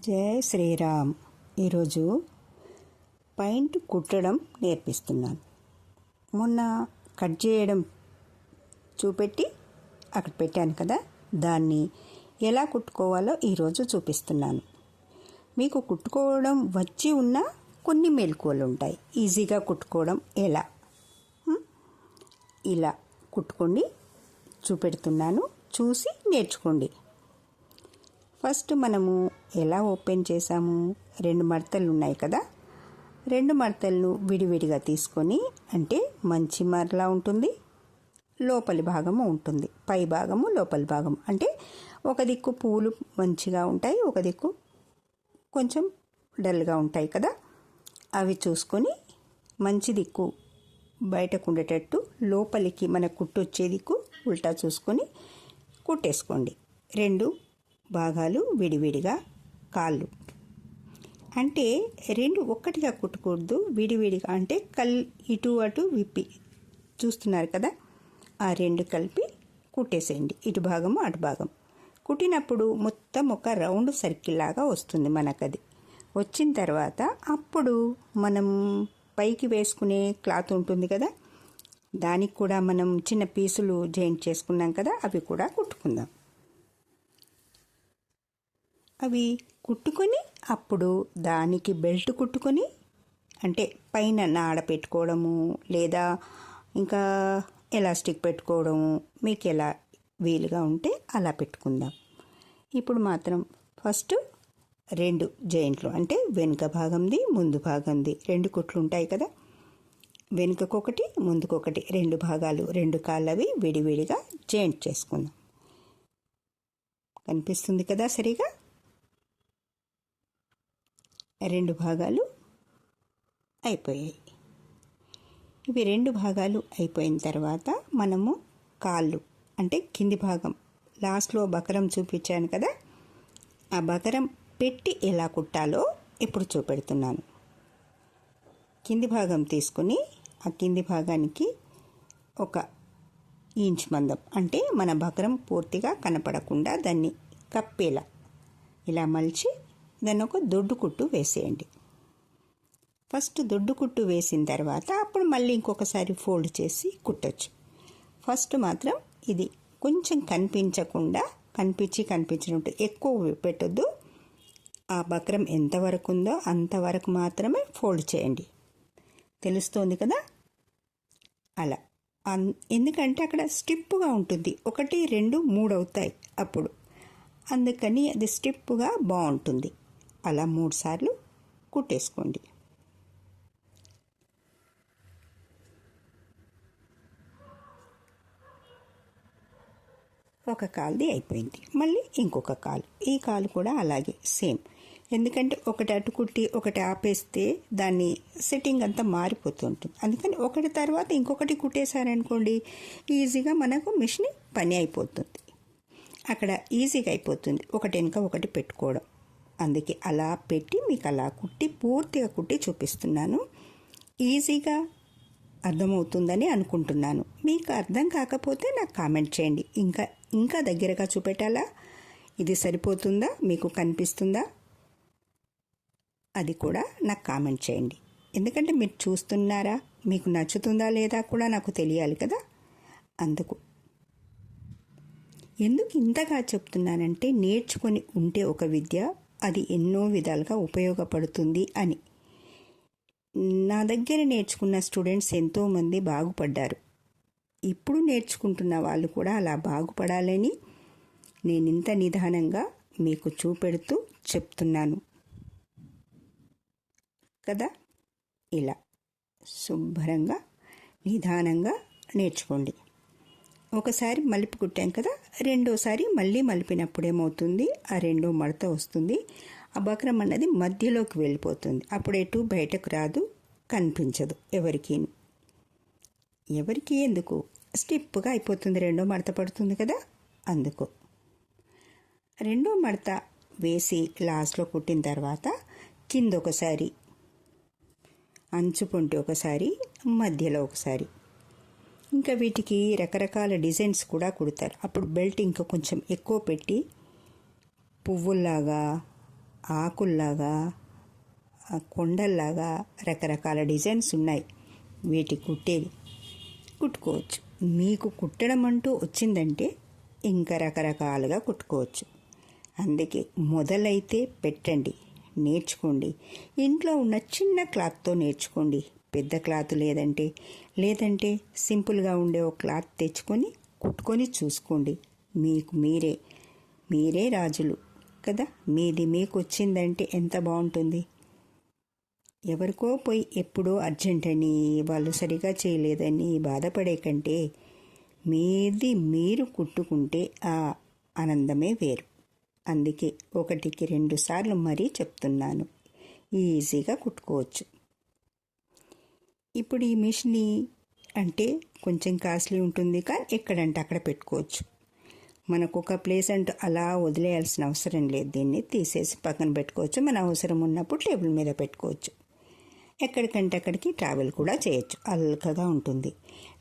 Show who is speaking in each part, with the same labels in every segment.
Speaker 1: జై శ్రీరామ్. ఈరోజు పాయింట్ కుట్టడం నేర్పిస్తున్నాను. మొన్న కట్ చేయడం చూపెట్టి అక్కడ పెట్టాను కదా, దాన్ని ఎలా కుట్టుకోవాలో ఈరోజు చూపిస్తున్నాను. మీకు కుట్టుకోవడం వచ్చి ఉన్న కొన్ని మెలకువలు ఉంటాయి. ఈజీగా కుట్టుకోవడం ఎలా, ఇలా కుట్టుకోండి. చూపెడుతున్నాను, చూసి నేర్చుకోండి. ఫస్ట్ మనము ఎలా ఓపెన్ చేసాము, 2 మడతలు ఉన్నాయి కదా, 2 మడతలను విడివిడిగా తీసుకొని, అంటే మంచి మరలా ఉంటుంది, లోపలి భాగము ఉంటుంది, పై భాగము లోపలి భాగము. అంటే ఒక దిక్కు పూలు మంచిగా ఉంటాయి, ఒక దిక్కు కొంచెం డల్గా ఉంటాయి కదా, అవి చూసుకొని మంచి దిక్కు బయటకు ఉండేటట్టు లోపలికి మన కుట్టు వచ్చే దిక్కు ఉల్టా చూసుకొని కుట్టేసుకోండి. 2 భాగాలు విడివిడిగా, కాళ్ళు అంటే 2 ఒక్కటిగా కుట్టకూడదు, విడివిడిగా. అంటే ఇటు అటు విప్పి చూస్తున్నారు కదా, ఆ 2 కలిపి కుట్టేసేయండి, ఇటు భాగము అటు భాగం. కుట్టినప్పుడు మొత్తం ఒక రౌండ్ సర్కిల్ లాగా వస్తుంది మనకది. వచ్చిన తర్వాత అప్పుడు మనం పైకి వేసుకునే క్లాత్ ఉంటుంది కదా, దానికి కూడా మనం చిన్న పీసులు జాయింట్ చేసుకున్నాం కదా, అవి కూడా కుట్టుకుందాం. అవి కుట్టుకొని అప్పుడు దానికి బెల్ట్ కుట్టుకొని, అంటే పైన నాడ పెట్టుకోవడము లేదా ఇంకా ఎలాస్టిక్ పెట్టుకోవడము, మీకు ఎలా వీలుగా ఉంటే అలా పెట్టుకుందాం. ఇప్పుడు మాత్రం ఫస్ట్ 2 జాయింట్లు, అంటే వెనుక భాగంది ముందు భాగంది 2 కుట్లు ఉంటాయి కదా, వెనుకకొకటి ముందుకొకటి 2 భాగాలు, 2 కాళ్ళవి విడివిడిగా జాయింట్ చేసుకుందాం. కనిపిస్తుంది కదా సరిగా. 2 భాగాలు అయిపోయాయి. ఇవి 2 భాగాలు అయిపోయిన తర్వాత మనము కాళ్ళు, అంటే కింది భాగం లాస్ట్లో బకరం చూపించాను కదా, ఆ బకరం పెట్టి ఎలా కుట్టాలో ఇప్పుడు చూపెడుతున్నాను. కింది భాగం తీసుకుని ఆ కింది భాగానికి 1 ఇంచ్ మందం, అంటే మన బకరం పూర్తిగా కనపడకుండా దాన్ని కప్పేలా ఇలా మలిచి దాన్ని ఒక దొడ్డు కుట్టు వేసేయండి. ఫస్ట్ దొడ్డు కుట్టు వేసిన తర్వాత అప్పుడు మళ్ళీ ఇంకొకసారి ఫోల్డ్ చేసి కుట్టచ్చు. ఫస్ట్ మాత్రం ఇది కొంచెం కనిపించినట్టు ఎక్కువ పెట్టొద్దు. ఆ బక్రం ఎంతవరకు ఉందో అంతవరకు మాత్రమే ఫోల్డ్ చేయండి. తెలుస్తోంది కదా అలా. ఎందుకంటే అక్కడ స్టిప్గా ఉంటుంది, 1, 2, 3 అవుతాయి అప్పుడు, అందుకని అది స్టిప్గా బాగుంటుంది. అలా 3 సార్లు కుట్టేసుకోండి. ఒక కాలుది అయిపోయింది, మళ్ళీ ఇంకొక కాలు, ఈ కాలు కూడా అలాగే సేమ్. ఎందుకంటే ఒకటి అటు కుట్టి ఒకటి ఆపేస్తే దాన్ని సెట్టింగ్ అంతా మారిపోతుంటుంది. అందుకని ఒకటి తర్వాత ఇంకొకటి కుట్టేశారనుకోండి, ఈజీగా మనకు మిషన్ పని అయిపోతుంది, అక్కడ ఈజీగా అయిపోతుంది, ఒకటి వెనుక ఒకటి పెట్టుకోవడం. అందుకే అలా పెట్టి మీకు అలా కుట్టి పూర్తిగా కుట్టి చూపిస్తున్నాను. ఈజీగా అర్థమవుతుందని అనుకుంటున్నాను. మీకు అర్థం కాకపోతే నాకు కామెంట్ చేయండి. ఇంకా దగ్గరగా చూపెట్టాలా, ఇది సరిపోతుందా, మీకు కనిపిస్తుందా, అది కూడా నాకు కామెంట్ చేయండి. ఎందుకంటే మీరు చూస్తున్నారా, మీకు నచ్చుతుందా లేదా కూడా నాకు తెలియాలి కదా. ఎందుకు ఇంతగా చెప్తున్నానంటే, నేర్చుకొని ఉంటే ఒక విద్య అది ఎన్నో విధాలుగా ఉపయోగపడుతుంది అని. నా దగ్గర నేర్చుకున్న స్టూడెంట్స్ ఎంతోమంది బాగుపడ్డారు. ఇప్పుడు నేర్చుకుంటున్న వాళ్ళు కూడా అలా బాగుపడాలని నేను ఇంత నిదానంగా మీకు చూపెడుతూ చెప్తున్నాను కదా. ఇలా శుభ్రంగా నిదానంగా నేర్చుకోండి. ఒకసారి మలిపి కుట్టాం కదా, రెండోసారి మళ్ళీ మలిపినప్పుడు ఏమవుతుంది, ఆ 2వ మడత వస్తుంది, ఆ బక్రం అన్నది మధ్యలోకి వెళ్ళిపోతుంది. అప్పుడు ఎటు బయటకు రాదు, కనిపించదు ఎవరికి ఎందుకు, స్టిప్గా అయిపోతుంది, 2వ మడత పడుతుంది కదా. అందుకు 2వ మడత వేసి లాస్ట్లో కుట్టిన తర్వాత కింద ఒకసారి, అంచు పొంటి ఒకసారి, మధ్యలో ఒకసారి. ఇంకా వీటికి రకరకాల డిజైన్స్ కూడా కుడతారు. అప్పుడు బెల్ట్ ఇంకా కొంచెం ఎక్కువ పెట్టి పువ్వుల్లాగా ఆకుల్లాగా, కొండల్లాగా రకరకాల డిజైన్స్ ఉన్నాయి. వీటి కుట్టుకోవచ్చు. మీకు కుట్టడం అంటూ వచ్చిందంటే ఇంకా రకరకాలుగా కుట్టుకోవచ్చు. అందుకే మొదలైతే పెట్టండి, నేర్చుకోండి. ఇంట్లో ఉన్న చిన్న క్లాత్తో నేర్చుకోండి. పెద్ద క్లాత్ లేదంటే సింపుల్గా ఉండే ఒక క్లాత్ తెచ్చుకొని కుట్టుకొని చూసుకోండి. మీకు మీరే రాజులు కదా. మీది మీకు వచ్చిందంటే ఎంత బాగుంటుంది. ఎవరికో పోయి ఎప్పుడో అర్జెంట్ అని వాళ్ళు సరిగా చేయలేదని బాధపడే కంటే మీది మీరు కుట్టుకుంటే ఆ ఆనందమే వేరు. అందుకే 1కి 2 సార్లు మరీ చెప్తున్నాను, ఈజీగా కుట్టుకోవచ్చు. ఇప్పుడు ఈ మిషన్ అంటే కొంచెం కాస్ట్లీ ఉంటుంది, కానీ ఎక్కడంటే అక్కడ పెట్టుకోవచ్చు. మనకు ఒక ప్లేస్ అంటూ అలా వదిలేయాల్సిన అవసరం లేదు. దీన్ని తీసేసి పక్కన పెట్టుకోవచ్చు. మన అవసరం ఉన్నప్పుడు టేబుల్ మీద పెట్టుకోవచ్చు. ఎక్కడికంటే అక్కడికి ట్రావెల్ కూడా చేయొచ్చు. అల్కగా ఉంటుంది.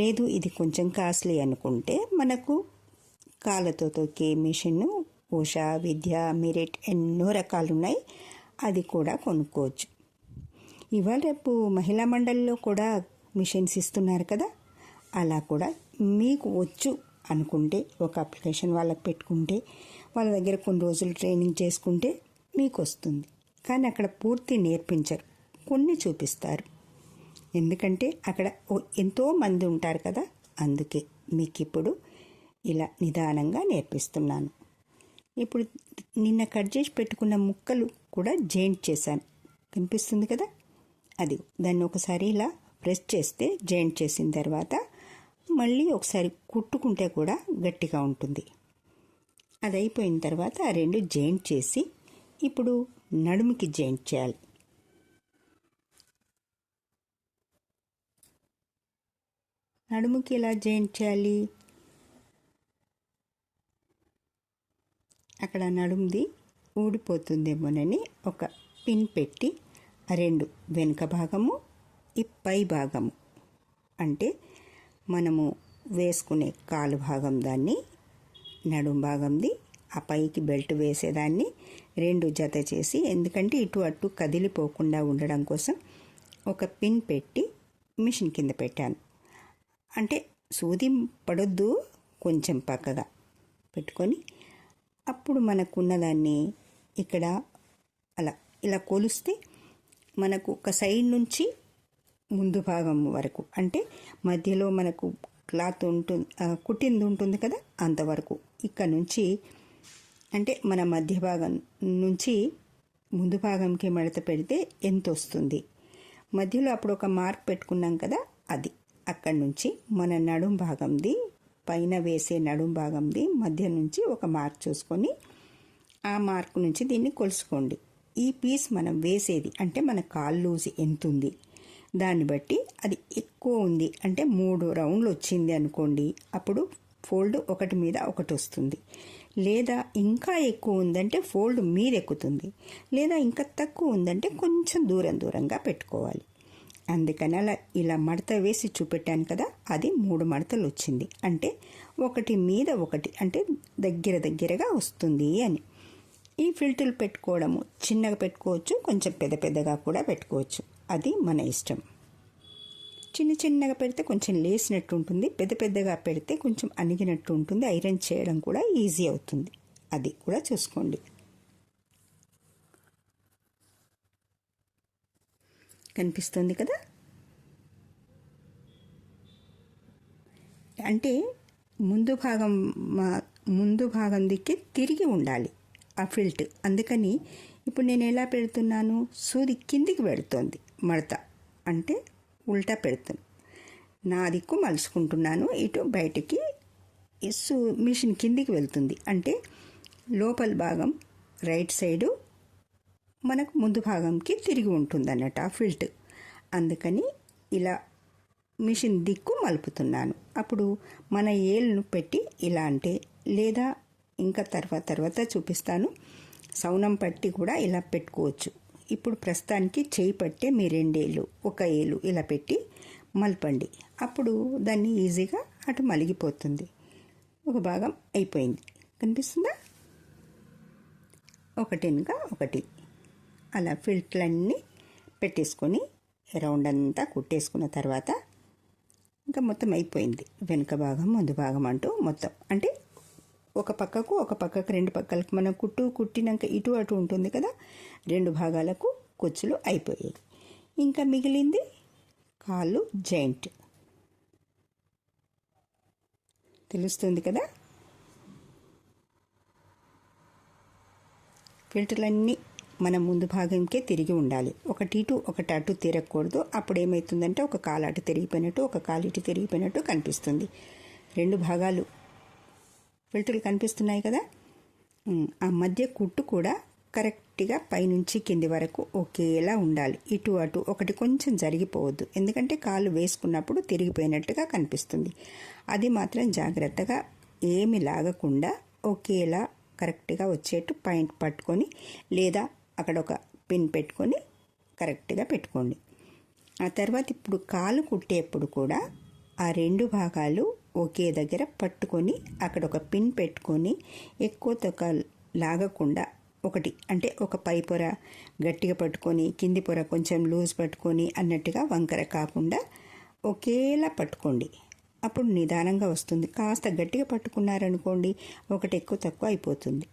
Speaker 1: లేదు ఇది కొంచెం కాస్ట్లీ అనుకుంటే మనకు కాళ్ళతో తొక్కే మిషన్ ఉషా, విద్య, మెరిట్ ఎన్నో రకాలు ఉన్నాయి. అది కూడా కొనుక్కోవచ్చు. ఇవాళ రేపు మహిళా మండలిలో కూడా మిషన్స్ ఇస్తున్నారు కదా. అలా కూడా మీకు వచ్చు అనుకుంటే ఒక అప్లికేషన్ వాళ్ళకి పెట్టుకుంటే వాళ్ళ దగ్గర కొన్ని రోజులు ట్రైనింగ్ చేసుకుంటే మీకు వస్తుంది. కానీ అక్కడ పూర్తి నేర్పించరు, కొన్ని చూపిస్తారు. ఎందుకంటే అక్కడ ఎంతో మంది ఉంటారు కదా. అందుకే మీకు ఇప్పుడు ఇలా నిదానంగా నేర్పిస్తున్నాను. ఇప్పుడు నిన్న కట్ చేసి పెట్టుకున్న ముక్కలు కూడా జాయింట్ చేశాను, కనిపిస్తుంది కదా. అది దాన్ని ఒకసారి ఇలా ప్రెస్ చేస్తే జాయింట్ చేసిన తర్వాత మళ్ళీ ఒకసారి కుట్టుకుంటే కూడా గట్టిగా ఉంటుంది. అది అయిపోయిన తర్వాత ఆ 2 జాయింట్ చేసి ఇప్పుడు నడుముకి జాయింట్ చేయాలి. నడుముకి ఎలా జాయింట్ చేయాలి? అక్కడ నడుముది ఊడిపోతుందేమోనని ఒక పిన్ పెట్టి ఆ 2 వెనుక భాగము, ఈ పై భాగము అంటే మనము వేసుకునే కాలు భాగం దాన్ని, నడుము భాగంది ఆ పైకి బెల్ట్ వేసేదాన్ని 2 జత చేసి, ఎందుకంటే ఇటు అటు కదిలిపోకుండా ఉండడం కోసం ఒక పిన్ పెట్టి మిషన్ కింద పెట్టాను. అంటే సూది పడొద్దు, కొంచెం పక్కగా పెట్టుకొని అప్పుడు మనకున్నదాన్ని ఇక్కడ అలా ఇలా కొలిస్తే మనకు ఒక సైడ్ నుంచి ముందు భాగం వరకు, అంటే మధ్యలో మనకు క్లాత్ ఉంటుంది, కుట్టింది ఉంటుంది కదా, అంతవరకు ఇక్కడ నుంచి అంటే మన మధ్య భాగం నుంచి ముందు భాగంకి మడత పెడితే ఎంత వస్తుంది. మధ్యలో అప్పుడు ఒక మార్క్ పెట్టుకున్నాం కదా, అది అక్కడి నుంచి మన నడుం భాగంది, పైన వేసే నడుం భాగంది మధ్య నుంచి ఒక మార్క్ చూసుకొని ఆ మార్క్ నుంచి దీన్ని కొలుసుకోండి. ఈ పీస్ మనం వేసేది అంటే మన కాలు లూజ్ ఎంత ఉంది దాన్ని బట్టి, అది ఎక్కువ ఉంది అంటే 3 రౌండ్లు వచ్చింది అనుకోండి, అప్పుడు ఫోల్డ్ ఒకటి మీద ఒకటి వస్తుంది. లేదా ఇంకా ఎక్కువ ఉందంటే ఫోల్డ్ మీద ఎక్కుతుంది. లేదా ఇంకా తక్కువ ఉందంటే కొంచెం దూరంగా పెట్టుకోవాలి. అందుకని అలా ఇలా మడత వేసి చూపెట్టాను కదా, అది 3 మడతలు వచ్చింది అంటే ఒకటి మీద ఒకటి అంటే దగ్గరగా వస్తుంది అని. ఈ ఫిల్టర్లు పెట్టుకోవడము చిన్నగా పెట్టుకోవచ్చు, కొంచెం పెద్దగా కూడా పెట్టుకోవచ్చు. అది మన ఇష్టం. చిన్నగా పెడితే కొంచెం లేసినట్టు ఉంటుంది, పెద్దగా పెడితే కొంచెం అణిగినట్టు ఉంటుంది. ఐరన్ చేయడం కూడా ఈజీ అవుతుంది. అది కూడా చూసుకోండి. కనిపిస్తుంది కదా. అంటే ముందు భాగం దిక్కి తిరిగి ఉండాలి ఆ ఫిల్ట్. అందుకని ఇప్పుడు నేను ఎలా పెడుతున్నాను, సూది కిందికి పెడుతోంది, మడత అంటే ఉల్టా పెడుతుంది. నా దిక్కు మలుచుకుంటున్నాను, ఇటు బయటికి మిషన్ కిందికి వెళ్తుంది. అంటే లోపల భాగం రైట్ సైడు మనకు ముందు భాగంకి తిరిగి ఉంటుంది అన్నట్టు ఆ ఫిల్ట్. అందుకని ఇలా మిషన్ దిక్కు మలుపుతున్నాను. అప్పుడు మన ఏళ్ళను పెట్టి ఇలా అంటే, లేదా ఇంకా తర్వాత చూపిస్తాను, సౌనం పట్టి కూడా ఇలా పెట్టుకోవచ్చు. ఇప్పుడు ప్రస్తుతానికి చేయి పట్టే మీ 2 ఏళ్ళు, 1 ఏలు ఇలా పెట్టి మలపండి. అప్పుడు దాన్ని ఈజీగా అటు మలిగిపోతుంది. ఒక భాగం అయిపోయింది, కనిపిస్తుందా? ఒకటి వెనుక ఒకటి అలా ఫిల్టర్లన్నీ పెట్టేసుకొని రౌండ్ అంతా కుట్టేసుకున్న తర్వాత ఇంకా మొత్తం అయిపోయింది. వెనుక భాగం ముందు భాగం అంటూ మొత్తం అంటే ఒక పక్కకు రెండు పక్కలకు మనం కుట్టినాక ఇటు అటు ఉంటుంది కదా, రెండు భాగాలకు కుచ్చులు అయిపోయాయి. ఇంకా మిగిలింది కాళ్ళు జాయింట్. తెలుస్తుంది కదా. ఫిల్టర్లన్నీ మన ముందు భాగంకే తిరిగి ఉండాలి. ఒకటి ఇటు ఒకటి అటు తిరగకూడదు. అప్పుడు ఏమవుతుందంటే ఒక కాలు అటు తిరిగిపోయినట్టు ఒక కాలు ఇటు తిరిగిపోయినట్టు కనిపిస్తుంది. రెండు భాగాలు ఫిల్టర్లు కనిపిస్తున్నాయి కదా. ఆ మధ్య కుట్టు కూడా కరెక్ట్గా పైనుంచి కింది వరకు ఒకేలా ఉండాలి. ఇటు అటు ఒకటి కొంచెం జరిగిపోవద్దు, ఎందుకంటే కాళ్ళు వేసుకున్నప్పుడు తిరిగిపోయినట్టుగా కనిపిస్తుంది. అది మాత్రం జాగ్రత్తగా ఏమి లాగకుండా ఒకేలా కరెక్ట్గా వచ్చేట్టు పాయింట్ పట్టుకొని లేదా అక్కడ ఒక పిన్ పెట్టుకొని కరెక్ట్గా పెట్టుకోండి. ఆ తర్వాత ఇప్పుడు కాలు కుట్టేప్పుడు కూడా ఆ రెండు భాగాలు ఒకే దగ్గర పట్టుకొని అక్కడ ఒక పిన్ పెట్టుకొని ఎక్కువ తక్కువ లాగకుండా ఒకటి అంటే ఒక పై పొర గట్టిగా పట్టుకొని కింది పొర కొంచెం లూజ్ పట్టుకొని అన్నట్టుగా వంకర కాకుండా ఒకేలా పట్టుకోండి. అప్పుడు నిదానంగా వస్తుంది. కాస్త గట్టిగా పట్టుకున్నారనుకోండి ఒకటి ఎక్కువ తక్కువ అయిపోతుంది.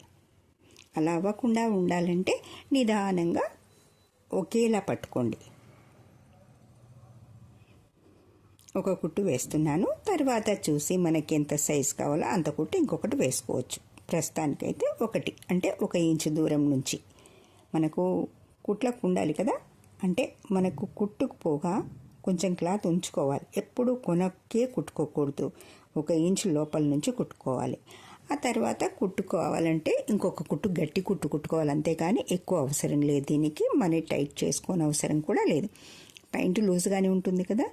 Speaker 1: అలా అవ్వకుండా ఉండాలంటే నిదానంగా ఒకేలా పట్టుకోండి. ఒక కుట్టు వేస్తున్నాను, తర్వాత చూసి మనకి ఎంత సైజు కావాలో అంత కుట్టు ఇంకొకటి వేసుకోవచ్చు. ప్రస్తుతానికైతే ఒకటి అంటే 1 ఇంచు దూరం నుంచి మనకు కుట్లకు ఉండాలి కదా. అంటే మనకు కుట్టుకు పోగా కొంచెం క్లాత్ ఉంచుకోవాలి. ఎప్పుడు కొనకే కుట్టుకోకూడదు, 1 ఇంచు లోపల నుంచి కుట్టుకోవాలి. ఆ తర్వాత కుట్టుకోవాలంటే ఇంకొక కుట్టు గట్టి కుట్టుకోవాలి, అంతేకాని ఎక్కువ అవసరం లేదు. దీనికి మనీ టైట్ చేసుకోని అవసరం కూడా లేదు. పాయింట్ లూజ్గానే ఉంటుంది కదా.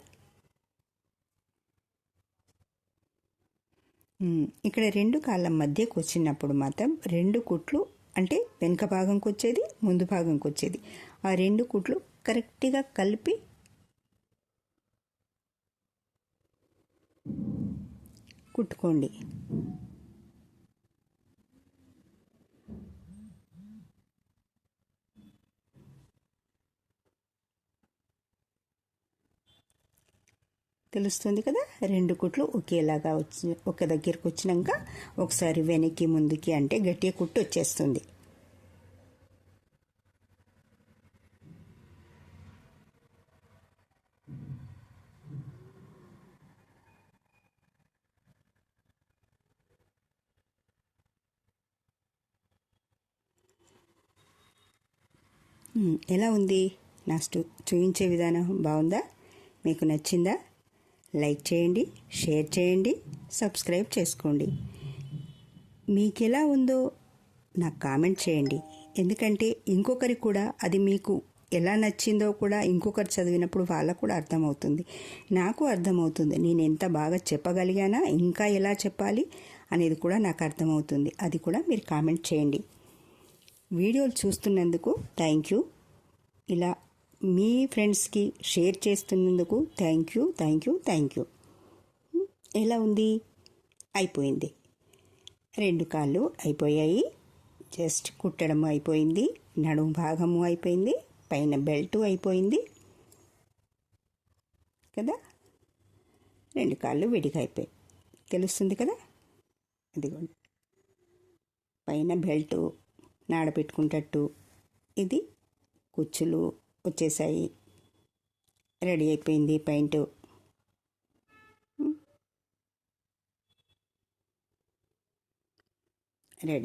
Speaker 1: ఇక్కడ రెండు కాళ్ళ మధ్యకు వచ్చినప్పుడు మాత్రం రెండు కుట్లు అంటే వెనుక భాగంకి వచ్చేది ముందు భాగంకి వచ్చేది ఆ రెండు కుట్లు కరెక్ట్గా కలిపి కుట్టుకోండి. తెలుస్తుంది కదా. రెండు కుట్లు ఒకేలాగా ఒక దగ్గరికి వచ్చినాక ఒకసారి వెనక్కి ముందుకి అంటే గట్టిగా కుట్టు వచ్చేస్తుంది. ఎలా ఉంది నా చూపించే విధానం? బాగుందా? మీకు నచ్చిందా? లైక్ చేయండి, షేర్ చేయండి, సబ్స్క్రైబ్ చేసుకోండి. మీకు ఎలా ఉందో నాకు కామెంట్ చేయండి. ఎందుకంటే ఇంకొకరికి కూడా అది మీకు ఎలా నచ్చిందో కూడా ఇంకొకరు చదివినప్పుడు వాళ్ళకు కూడా అర్థమవుతుంది, నాకు అర్థమవుతుంది. నేను ఎంత బాగా చెప్పగలిగానా, ఇంకా ఎలా చెప్పాలి అనేది కూడా నాకు అర్థమవుతుంది. అది కూడా మీరు కామెంట్ చేయండి. వీడియోలు చూస్తున్నందుకు థ్యాంక్ యూ. ఇలా మీ ఫ్రెండ్స్కి షేర్ చేస్తున్నందుకు thank you, thank you, thank you. ఎలా ఉంది? అయిపోయింది. రెండు కాళ్ళు అయిపోయాయి. జస్ట్ కుట్టడం అయిపోయింది, నడుము భాగము అయిపోయింది, పైన బెల్ట్ అయిపోయింది కదా. రెండు కాళ్ళు విడిగా అయిపోయాయి. తెలుస్తుంది కదా. అదిగోండి, పైన బెల్ట్ నాడ పెట్టుకుంటట్టు, ఇది కుచ్చులు వచ్చేసాయి. రెడీ అయిపోయింది పెయింట్. రెడీ.